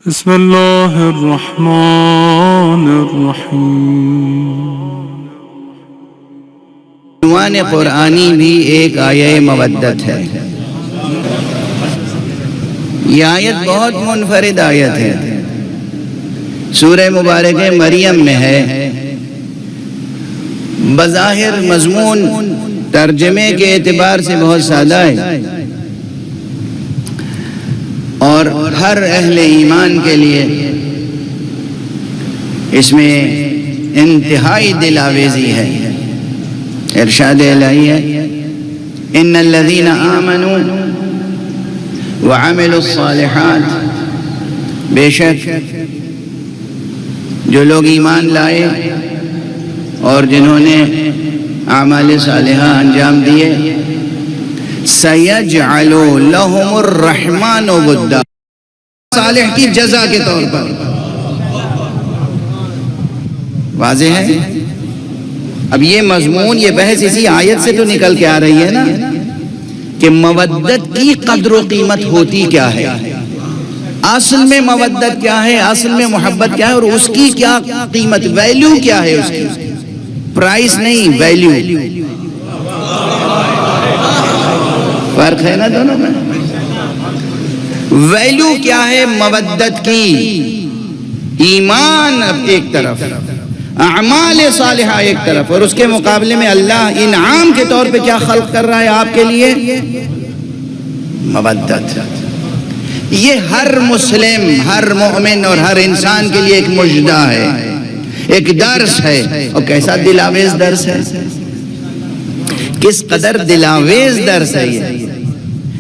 بسم اللہ الرحمن الرحیم۔ عنوان قرآنی بھی ایک آیہ مودت ہے۔ یہ آیت بہت منفرد آیت ہے، سورہ مبارکہ مریم میں ہے۔ بظاہر مضمون ترجمے کے اعتبار سے بہت سادہ ہے اور ہر اہل ایمان کے لیے اس میں انتہائی دل آویزی ہے۔ ارشاد الہی ہے، ان الذین آمنوا وعملوا الصالحات، بے شک جو لوگ ایمان لائے اور جنہوں نے اعمال صالحہ انجام دیے، سَيَجْعَلُ لَهُمُ الرَّحْمَنُ وُدًّا، صالح کی جزا کے طور پر۔ واضح ہے؟ اب یہ مضمون، یہ بحث اسی آیت سے تو نکل کے آ رہی ہے نا کہ مودت کی قدر و قیمت ہوتی کیا ہے، اصل میں مودت کیا ہے، اصل میں محبت کیا ہے، اور اس کی کیا قیمت، ویلیو کیا ہے، اس کی پرائس نہیں، ویلیو۔ فرق ہے نا دونوں میں؟ ویلیو کیا ہے مودت کی؟ ایمان ایک طرف، اعمال صالحہ ایک طرف، اور اس کے مقابلے میں اللہ انعام کے طور پہ کیا خلق کر رہا ہے آپ کے لیے؟ مودت۔ یہ ہر مسلم، ہر مومن اور ہر انسان کے لیے ایک مژدہ ہے، ایک درس ہے، اور کیسا دلاویز درس ہے، کس قدر دلاویز درس ہے یہ۔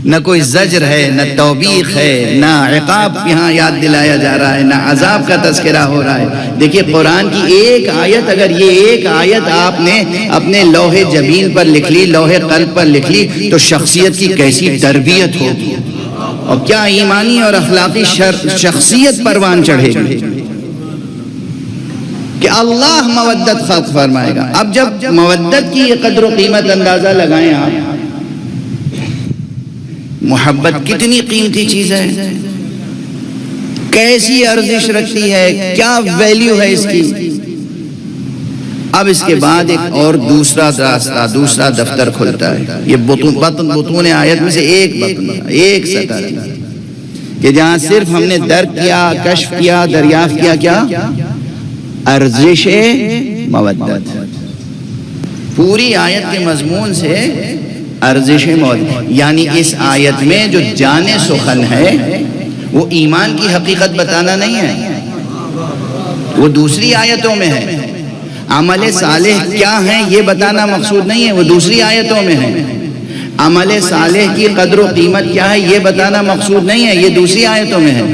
نہ کوئی زجر ہے، نہ توبیخ ہے، نہ عقاب یہاں یاد دلایا جا رہا ہے، نہ عذاب کا تذکرہ ہو رہا ہے۔ دیکھیے قرآن کی ایک آیت، اگر یہ ایک آیت آپ نے اپنے لوح جبین پر لکھ لی، لوح قلب پر لکھ لی، تو شخصیت کی کیسی تربیت ہوگی اور کیا ایمانی اور اخلاقی شخصیت پروان چڑھے گی کہ اللہ مودت خلق فرمائے گا۔ اب جب مودت کی یہ قدر و قیمت اندازہ لگائیں آپ، محبت کتنی قیمتی چیز ہے، کیسی ارزش رکھتی ہے، کیا ویلیو ہے اس کی۔ اب اس کے بعد ایک اور دوسرا راستہ، دوسرا دفتر کھلتا ہے۔ یہ بطون آیت میں سے ایک بطن، ایک سطر کہ جہاں صرف ہم نے درک کیا، کشف کیا، دریافت کیا، کیا ارزش مودت۔ پوری آیت کے مضمون سے ارزش مودت، یعنی اس آیت میں جو جان سخن ہے وہ ایمان کی حقیقت بتانا نہیں ہے، وہ دوسری آیتوں میں ہے۔ عمل صالح کیا ہیں یہ بتانا مقصود نہیں ہے، وہ دوسری آیتوں میں ہے۔ عمل صالح کی قدر و قیمت کیا ہے یہ بتانا مقصود نہیں ہے، یہ دوسری آیتوں میں ہے۔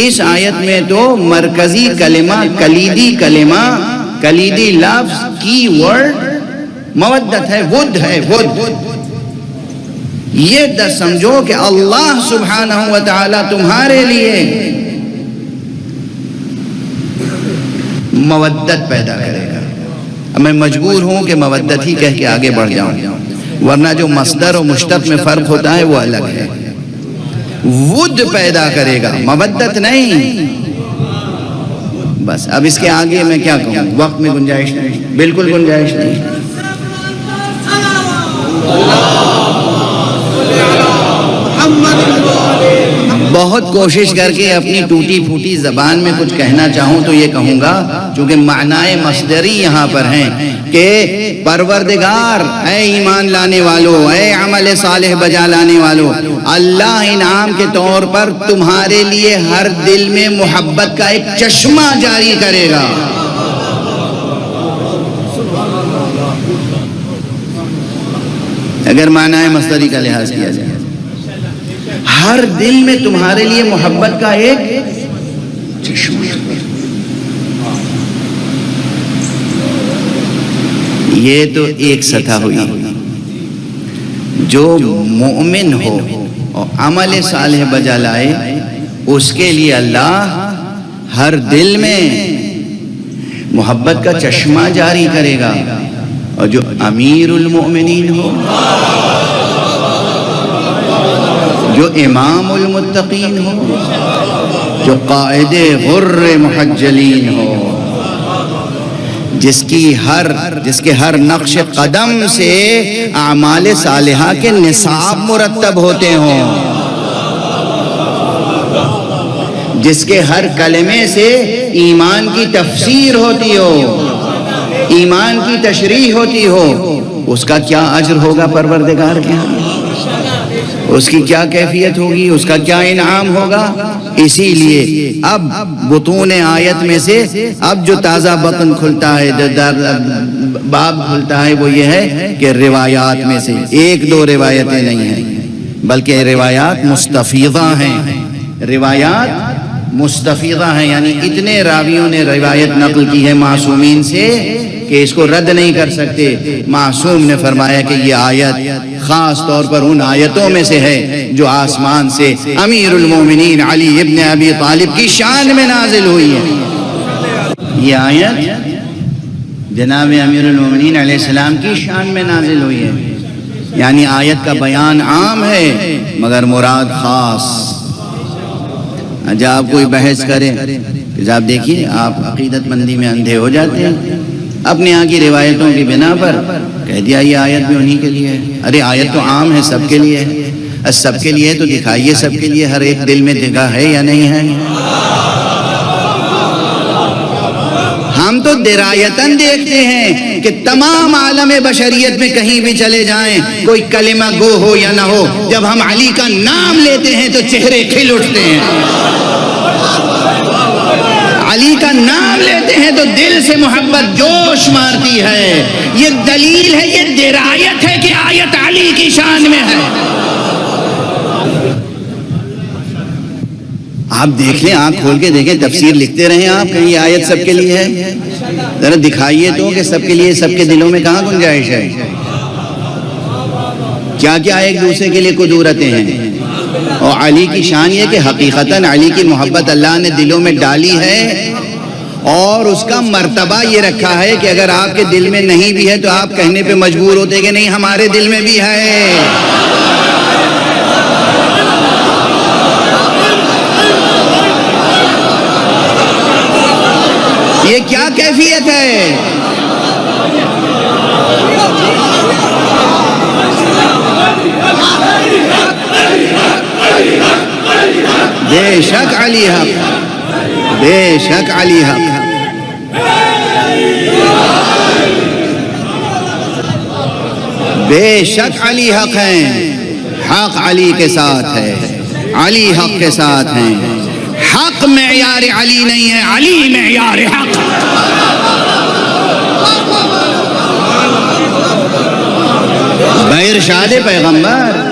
اس آیت میں تو مرکزی کلمہ، کلیدی کلمہ، کلیدی لفظ، کی ورڈ مودت ہے، ود ہے، ود۔ یہ سمجھو کہ اللہ سبحانہ و تعالی تمہارے لیے مودت پیدا کرے گا۔ اب میں مجبور ہوں کہ مودت ہی کہہ کے آگے بڑھ جاؤں، ورنہ جو مصدر و مشتق میں فرق ہوتا ہے وہ الگ ہے۔ ود پیدا کرے گا، مودت نہیں۔ بس اب اس کے آگے میں کیا کہوں، وقت میں گنجائش نہیں، بالکل گنجائش نہیں۔ بہت کوشش کر کے اپنی ٹوٹی پھوٹی زبان میں کچھ کہنا چاہوں تو یہ کہوں گا، چونکہ معنی مصدری یہاں پر ہیں کہ پروردگار، اے ایمان لانے والو، اے عمل صالح بجا لانے والو، اللہ انعام کے طور پر تمہارے لیے ہر دل میں محبت کا ایک چشمہ جاری کرے گا۔ اگر معنی مصدری کا لحاظ کیا جائے، ہر دل میں تمہارے لیے محبت کا ایک چشمہ۔ یہ تو ایک سطح ہوئی، جو مومن ہو اور عمل صالح بجا لائے اس کے لیے اللہ ہر دل میں محبت کا چشمہ جاری کرے گا، اور جو امیر المؤمنین ہو، جو امام المتقین ہو، جو قائد غر محجلین ہو، جس کے ہر نقش قدم سے اعمال صالحہ کے نصاب مرتب ہوتے ہوں، جس کے ہر کلمے سے ایمان کی تفسیر ہوتی ہو، ایمان کی تشریح ہوتی ہو، اس کا کیا اجر ہوگا پروردگار کے ہاں، اس کی کیا کیفیت ہوگی، اس کا کیا انعام ہوگا۔ اسی لیے اب بطون آیت میں سے اب جو تازہ بطن کھلتا ہے، باب کھلتا ہے، وہ یہ ہے کہ روایات میں سے ایک دو روایتیں نہیں ہیں بلکہ روایات مستفیضہ ہیں، روایات مستفیضہ ہیں، یعنی اتنے راویوں نے روایت نقل کی ہے معصومین سے کہ اس کو رد نہیں کر سکتے۔ معصوم نے فرمایا کہ یہ آیت خاص طور پر ان آیتوں میں سے ہے جو آسمان سے امیر المومنین علی ابن ابی طالب کی شان میں نازل ہوئی ہے۔ یہ آیت جناب امیر المومنین علیہ السلام کی شان میں نازل ہوئی ہے، یعنی آیت کا بیان عام ہے مگر مراد خاص۔ جب کوئی بحث کرے کہ آپ دیکھیے آپ عقیدت مندی میں اندھے ہو جاتے ہیں، اپنے یہاں کی روایتوں کی بنا پر کہہ دیا یہ آیت بھی انہی کے لیے ہے۔ ارے آیت تو عام ہے، سب کے لیے ہے، سب کے لیے تو دکھائیے سب کے لیے ہر ایک دل میں جگہ ہے یا نہیں ہے۔ ہم تو درایتاً دیکھتے ہیں کہ تمام عالم بشریت میں کہیں بھی چلے جائیں، کوئی کلمہ گو ہو یا نہ ہو، جب ہم علی کا نام لیتے ہیں تو چہرے کھل اٹھتے ہیں، علی کا نام لیتے ہیں تو دل سے محبت جوش مارتی ہے۔ یہ دلیل ہے، یہ درایت ہے کہ آیت علی کی شان میں ہے۔ آپ دیکھ لیں، آنکھ کھول کے دیکھیں، تفسیر لکھتے رہیں آپ، کہیں یہ آیت سب کے لیے ہے، ذرا دکھائیے تو کہ سب کے لیے، سب کے دلوں میں کہاں گنجائش ہے؟ کیا کیا ایک دوسرے کے لیے قدورتیں ہیں۔ اور علی کی شان یہ کہ حقیقتاً علی کی محبت اللہ نے دلوں میں ڈالی ہے، اور اس کا مرتبہ یہ رکھا ہے کہ اگر آپ کے دل میں نہیں بھی ہے تو آپ کہنے پہ مجبور ہوتے کہ نہیں ہمارے دل میں بھی ہے۔ یہ کیا کیفیت ہے؟ بے شک علی حق، بے شک علی حق، بے شک علی حق ہیں، حق علی کے ساتھ ہے، علی حق کے ساتھ ہیں۔ حق معیار علی نہیں ہے، علی معیار حق۔ بارشاد پیغمبر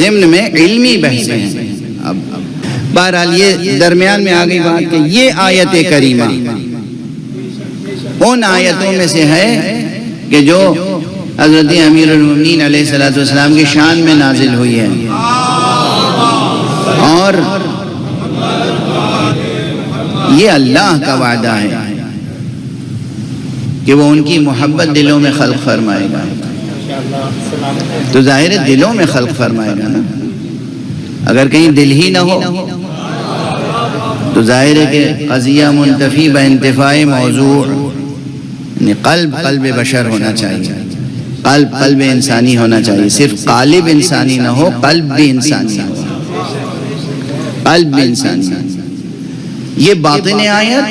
ضمن میں علمی بحثیں ہیں۔ اب بہرحال یہ درمیان میں آگئی بات کہ یہ آیت کریمہ ان آیتوں میں سے ہے کہ جو حضرت امیر المومنین علیہ السلام کی شان میں نازل ہوئی ہے، اور یہ اللہ کا وعدہ ہے کہ وہ ان کی محبت دلوں میں خلق فرمائے گا۔ تو ظاہر ہے دلوں میں خلق فرمائے گا نا، اگر کہیں دل ہی نہ ہو تو ظاہر ہے کہ قضیہ منتفی بانتفاع موضوع، یعنی قلب بشر ہونا چاہیے، قلب انسانی ہونا چاہیے، صرف قالب انسانی نہ ہو، قلب بھی انسانی ہو، قلب بھی انسانی۔ یہ باطن آیت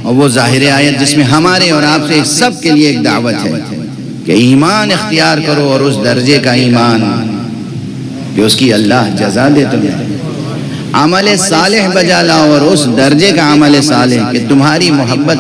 اور وہ ظاہر آیت جس میں ہمارے اور آپ سے سب کے لیے ایک دعوت ہے کہ ایمان اختیار کرو، اور اس درجے کا ایمان کہ اس کی اللہ جزا دے تمہیں، عمل صالح بجا لاؤ، اور اس درجے کا عمل صالح کہ تمہاری محبت